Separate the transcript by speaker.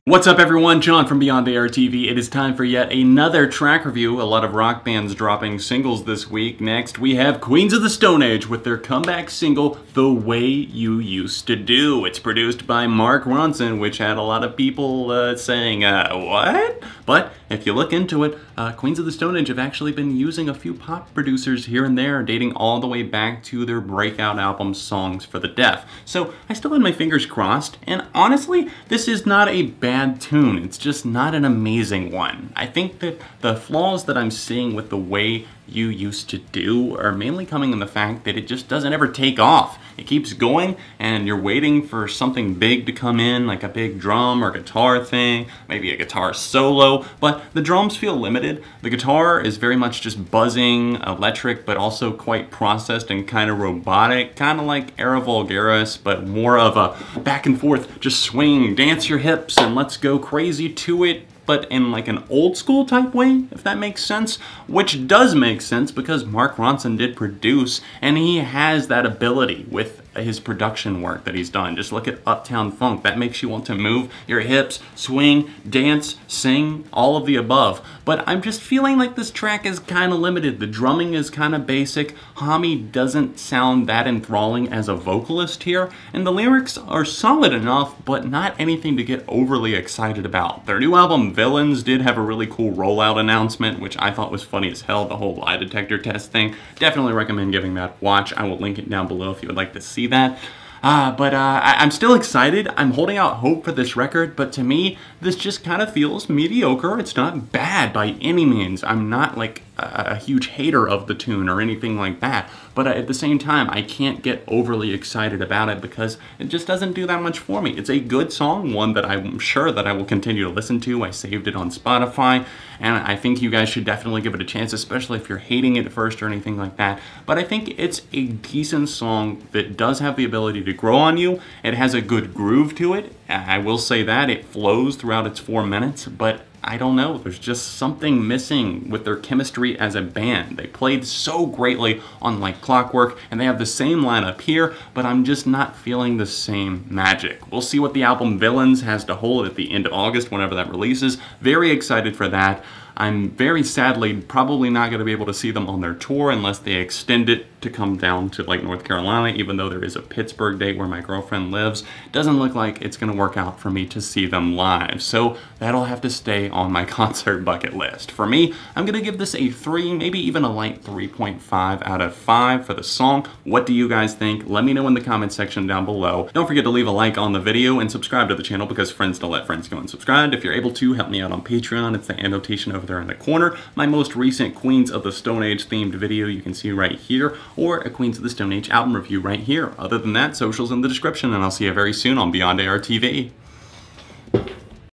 Speaker 1: What's up everyone, John from Beyond ARTV. It is time for yet another track review. A lot of rock bands dropping singles this week. Next we have Queens of the Stone Age with their comeback single, The Way You Used to Do. It's produced by Mark Ronson, which had a lot of people saying, what? But if you look into it, Queens of the Stone Age have actually been using a few pop producers here and there, dating all the way back to their breakout album, Songs for the Deaf. So I still had my fingers crossed, and honestly, this is not a bad tune. It's just not an amazing one. I think that the flaws that I'm seeing with The Way You Used to Do are mainly coming in the fact that it just doesn't ever take off. It keeps going and you're waiting for something big to come in, like a big drum or guitar thing, maybe a guitar solo, but the drums feel limited. The guitar is very much just buzzing, electric, but also quite processed and kind of robotic, kind of like Era Vulgaris, but more of a back and forth, just swing, dance your hips, and let's go crazy to it, but in like an old school type way, if that makes sense, which does make sense because Mark Ronson did produce and he has that ability with his production work that he's done. Just look at Uptown Funk. That makes you want to move your hips, swing, dance, sing, all of the above. But I'm just feeling like this track is kind of limited. The drumming is kind of basic. Hami doesn't sound that enthralling as a vocalist here, and the lyrics are solid enough, but not anything to get overly excited about. Their new album, Villains, did have a really cool rollout announcement, which I thought was funny as hell, the whole lie detector test thing. Definitely recommend giving that a watch. I will link it down below if you would like to see that. I'm still excited. I'm holding out hope for this record, but to me, this just kind of feels mediocre. It's not bad by any means. I'm not like a huge hater of the tune or anything like that, but at the same time, I can't get overly excited about it because it just doesn't do that much for me. It's a good song, one that I'm sure that I will continue to listen to. I saved it on Spotify, and I think you guys should definitely give it a chance, especially if you're hating it at first or anything like that. But I think it's a decent song that does have the ability to grow on you. It has a good groove to it. I will say that. It flows throughout its 4 minutes, but I don't know, there's just something missing with their chemistry as a band. They played so greatly on Like Clockwork, and they have the same lineup here, but I'm just not feeling the same magic. We'll see what the album Villains has to hold at the end of August, whenever that releases. Very excited for that. I'm very sadly probably not going to be able to see them on their tour unless they extend it to come down to like North Carolina, even though there is a Pittsburgh date where my girlfriend lives. It doesn't look like it's going to work out for me to see them live, so that'll have to stay on my concert bucket list. For me, I'm going to give this a 3, maybe even a light 3.5 out of 5 for the song. What do you guys think? Let me know in the comment section down below. Don't forget to leave a like on the video and subscribe to the channel because friends don't let friends go unsubscribed. If you're able to, help me out on Patreon. It's the annotation over there in the corner. My most recent Queens of the Stone Age themed video you can see right here, or a Queens of the Stone Age album review right here. Other than that, socials in the description, and I'll see you very soon on Beyond ARTV.